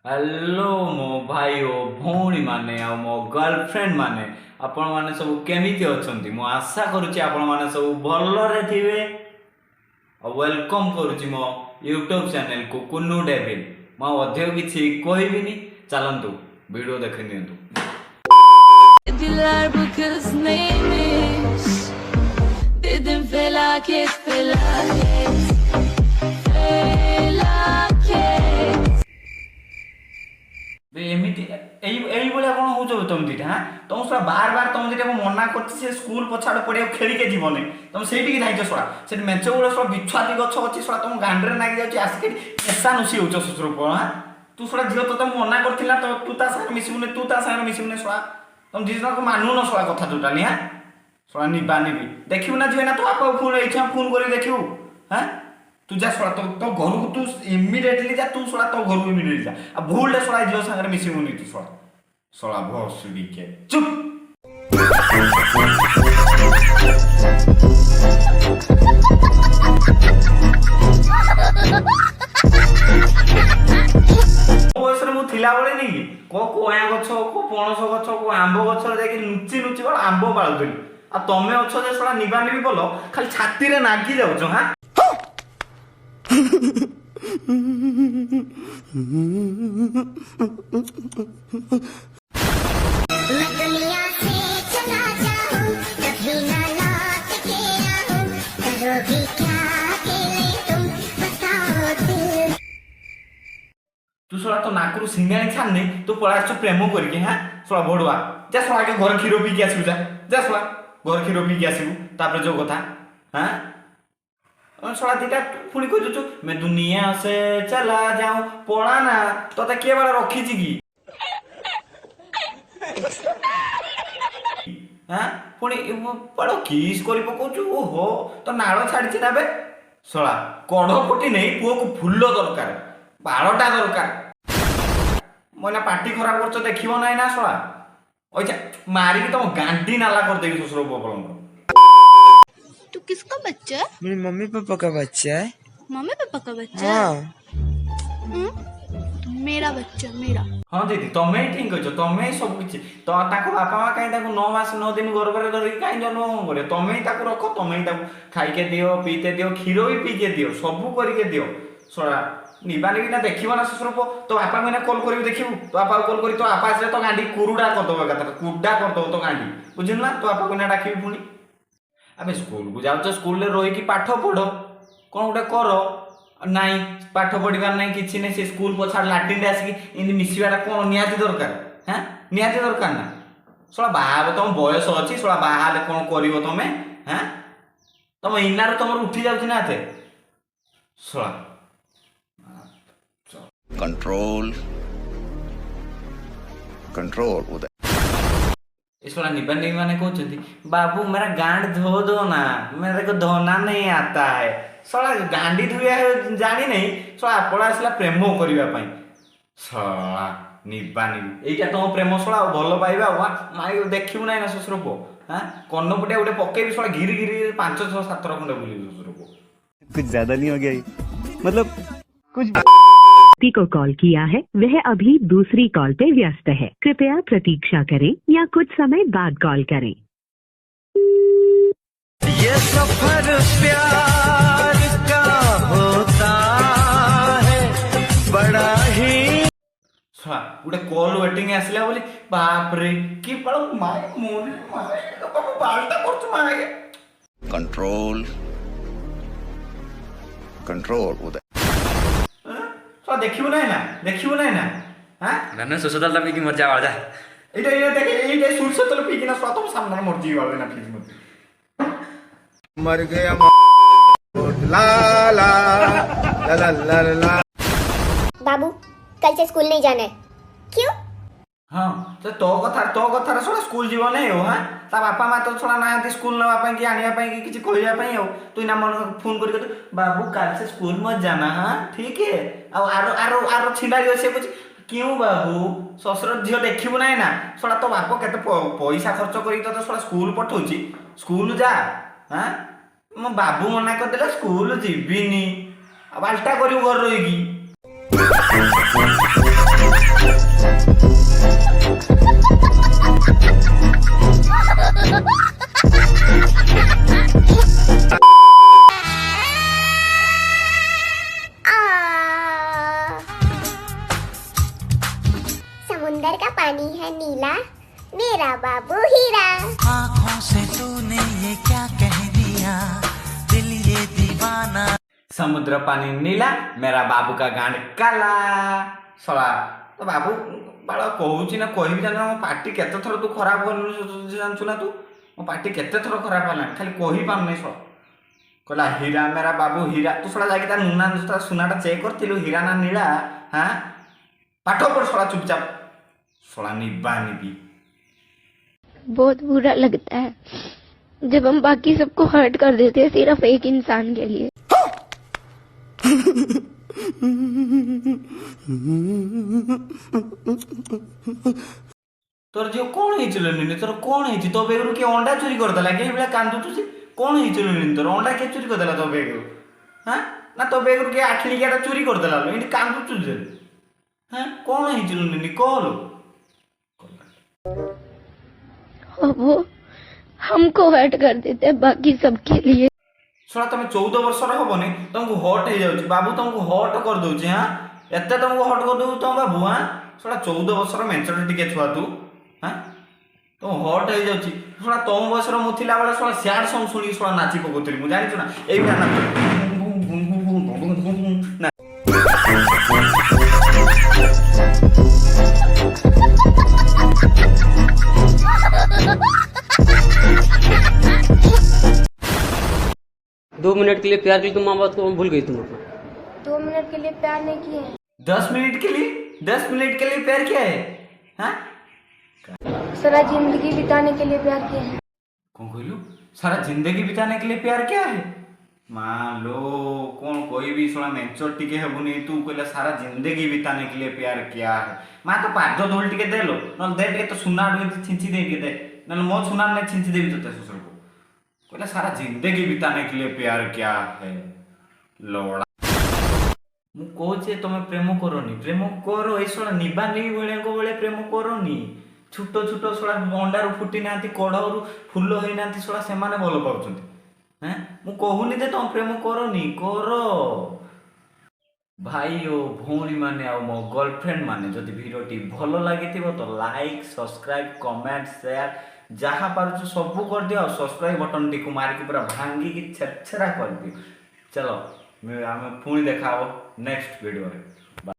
Hello मो भाई ओ भौणी माने आ मो गर्लफ्रेंड माने आपण माने सब केमिति अछंती मो आशा करूची आपण माने सब भल्लरे थिबे और वेलकम करूची मो यूट्यूब चैनल को कुन्नू डेविल मो अधिक किछि कहबिनी चलंतु वीडियो देखि नियंतु Diler bu kız neymiş? Dedim felaket felaket felaket. एमिति एई बोले कोन हो जो तुम दिटा हां तुम सरा बार बार तुम दिटा को मना करछि से स्कूल पछाड़ पड़े खेली के जीवने तुम सेठी की धाइछ सरा से मेंचे गुलो सरा बिछुआती गछ अछि सरा तुम गांडरे नागी जाउछि आसके एसा नुसी होछ ससुर को हां तू सरा जियो तो तुम मना करथिला तो तू ता संग मिसिबुने तू ता संग मिसिबुने सरा तुम जिजना को मानु न सरा कथा जोटा नि हां सरा निबा निबी देखिउ ना जे ना तो आप फोन एछा फोन करी देखिउ हां तू जा सड़ा तो घर को तू इमिडिएटली जा तू सड़ा तो घर को इमिडिएटली जा अब भूल ले सड़ा जियो संगे मिसी मुनी तू सड़ा सड़ा भोसड़ी के चुप ओसरे मु थिला बळे नी को कोया गछ को पणस गछ को आंबो गछ जाके नुची नुची बळ आंबो बाळुतली आ तमे अछ जे सड़ा निबा निबी बोलो खाली छाती रे नागी जाउछो हां मैं दुनिया से चला जाऊं कभी ना लौट के आऊं करोगी क्या अकेले तुम बताओ दिल तू सोला तो नाकरू सिंगाणी छानने तू पळाछ प्रेम करके हां सोला बडवा जा सोला के घर खीरो पी के आसु जा सोला घर खीरो पी के आसु तापर जो कथा हां सोला दीटा पुणी कह दु मैं दुनिया से चला जाऊं पळा ना तते के बार रखी छी की हां पुणी पळो किस करी पकोचु ओहो तो नाळ छाडी छी ना बे सोला कढो फुटी नहीं पुओ को फुल्लो दरकार बाळटा दरकार मोना पार्टी खराब करछ देखिबो नाही ना सोला ओइचा मारी की तुम गांडी नाला कर देबी ससुर बोपलम तू किसका बच्चा है? मेरी मम्मी पापा का बच्चा है। मम्मी पापा का बच्चा है? हाँ मेरा बच्चा मेरा। हाँ दीदी तमें ठीक कह तमें सब किछि तो ताको बापा मां काई ताको 9 मास 9 दिन गर्भरे धरि काई जन्म करे तमें ताको रखो तमें ताको खाई के दियो पीते दियो खीरो भी पी के दियो सब करी के दियो सोरा निबानी बिना देखिबो ना ससुर को तो बापा मैंने कॉल करी देखिबो तो बापा कॉल करी तो आपा से तो गांडी कुरुडा कर दबो कथा कुडा कर दबो तो गांडी बुझिन ना तो बापा को ना डाकिबी पुनी अबे स्कूल को जाओ तो स्कूल रे रोई की पाठ पढ़ो कोन उडे करो नाई पाठ पढ़िबार नाही किछि नै से स्कूल पछाड़ लाटिन रे आसी इन मिसिबाटा कोन नियाती दरकार हैं नियाती दरकार ना सोला बाहा तुम बयस अछि सोला बाहा ले कोन करिवो तमे हैं तुम इनार तुम उठी जाउछि ना एते सोला कंट्रोल कंट्रोल उदय इसला निबन नहीं माने कहते बाबू मेरा गांड धो दो ना मेरे को धोना नहीं आता है सला गांडी धुया जानी नहीं सला पड़ा असला प्रेम करबा पई सला निबानी एटा तो प्रेम सला भलो पाइबा माई देखिबु नाही ना ससुर को हां कन्न पटे उडे पकेबी सला गिरी गिरी 5 6 7 खंडे बुली ससुर को कुछ ज्यादा नहीं हो गया ये? मतलब कुछ व्यक्ति को कॉल किया है वह अभी दूसरी कॉल पे व्यस्त है कृपया प्रतीक्षा करें या कुछ समय बाद कॉल करें ये सफर प्यार का होता है बड़ा ही सला उडे कॉल वेटिंग आसला बोली बाप रे की पळो माय मोनी माय बाबा बालटा करछ माय कंट्रोल कंट्रोल उदय तो देखिबो नाही ना हां नन्ने सुसुदल तभी की मजा आ जा एटा देख एटा सुरस तल पी किना स्वातो सामने मर्जी वाले ना फ्रिज में मर गया ला ला ला ला ला बाबू कल से स्कूल नहीं जाना है क्यों हां तो कथा सोला स्कूल जीव नहीं हो हां ता बापा मा तो छोड़ा ना स्कूल नवा पई कि आनिया पई कि किछि कहिया पई हो तू ना मन फोन करके बाबू कल से स्कूल मत जाना हां ठीक है आ आरो छिंडारी से कुछ क्यों बाबू ससुर झियो देखिबु नाही ना सोला तो बाप केते पैसा खर्च करी तो सोला स्कूल पठौची स्कूल जा हां मो बाबू मना कर देला स्कूल जीविनी आ बाल्टा करियो घर रोइगी समुंदर का पानी है नीला, मेरा बाबू हीरा। आँखों से तूने ये क्या कह दिया, दिल ये दीवाना। समुद्र पानी नीला मेरा बाबू का गांड काला। शला तो बाबू बाला कहूची ना कहबी जाना मो पार्टी केते थर तू खराब करलु जानछु ना तू मो पार्टी केते थर खराब होला खाली कहि पाम नै सो कहला हीरा मेरा बाबू हीरा तू सला जाके ता नुना ता सुनाटा चेक करथिलु हीरा ना नीला हां पाठो पर सला चुपचाप सला निबा निबी। बहुत बुरा लगता है जब हम बाकी सबको हर्ट कर देते हैं सिर्फ एक इंसान के लिए। तोर जो कौन ହେଇছিল ନିନି ତୋର କଣ ହେଇଛି ତୋ ବେଗରୁ କିଏ ଅଣ୍ଡା ଚୋରି କରିଦେଲା କି ଏଇଭଳିଆ କାନ୍ଦୁଛୁ ସେ କଣ ହେଇছিল ନିନି ତୋର ଅଣ୍ଡା କିଏ ଚୋରି କରିଦେଲା ତୋ ବେଗରୁ ହାଁ ନା ତୋ ବେଗରୁ କିଏ ଆଠଲିକିଆଟା ଚୋରି କରିଦେଲା लो ଏଠି କାନ୍ଦୁଛୁ ଯେ ହାଁ କଣ ହେଇছিল ନିନି କହଲ और वो हमको हर्ट कर देते हैं बाकी सबके लिए। ଶୁଣ ତମେ 14 ବର୍ଷର ହବନି ତମକୁ ହଟ୍ ହେଇଯାଉଛି ବାବୁ ତମକୁ ହଟ୍ କରିଦଉଛି ହାଁ ଏତେ ତମକୁ ହଟ୍ କରିଦଉଛି ତମ ବାବୁ ହାଁ ଶୁଣ 14 ବର୍ଷର ମେଞ୍ଚର ଟିକେ ଛୁଆ ତୁ ହାଁ ତମ ହଟ୍ ହେଇଯାଉଛି ଶୁଣ ତମ ବୟସର ମୁଁ ଥିଲା ବେଳେ ଶୁଣ ସ୍ୟାଡ୍ ସଙ୍ଗ ଶୁଣିକି ଶୁଣ ନାଚି ପକଉଥିଲି ମୁଁ ଜାଣିଛୁ ନା ଏଇଭଳିଆ ନାଚ ନା 2 मिनट के लिए प्यार के लिए तुम माँ बाप को भूल गई तुम अपना। 2 मिनट के लिए प्यार नहीं किए 10 मिनट के लिए 10 मिनट के लिए प्यार किया है हाँ सारा जिंदगी बिताने के लिए प्यार किए हैं। कौन कहलू सारा जिंदगी बिताने के लिए प्यार क्या है मान लो कौन कोई भी सुना मेंचर टिके हेबुनी तू कहला सारा जिंदगी बिताने के लिए प्यार क्या है मां तो पाद धोल टिके देलो न दे टिके तो सुना आडू छिंची दे के दे न मो सुना ने छिंची देबी तते ससुर को कहला सारा जिंदगी बिताने के लिए प्यार क्या है लोड़ा मु कोचे तुम प्रेम करोनी प्रेम करो ऐसा निबा नहीं बेले को बेले प्रेम करोनी छोट छोट सोला अंडारू फुटी नांती कड़रू फुल होई नांती सोला से माने भल पाउछंती हैं मु कहूनी दे तुम प्रेम करोनी करो भाई ओ भौणी माने आ मो गर्लफ्रेंड माने जदि वीडियोटी भल लागिथिबो तो लाइक सब्सक्राइब कमेंट शेयर जहाँ पारुछ सब कर दियो सब्सक्राइब बटन टी को मार के पूरा भांगी की छेछरा कर दियो चलो आम पुणी देखा नेक्स्ट वीडियो रे।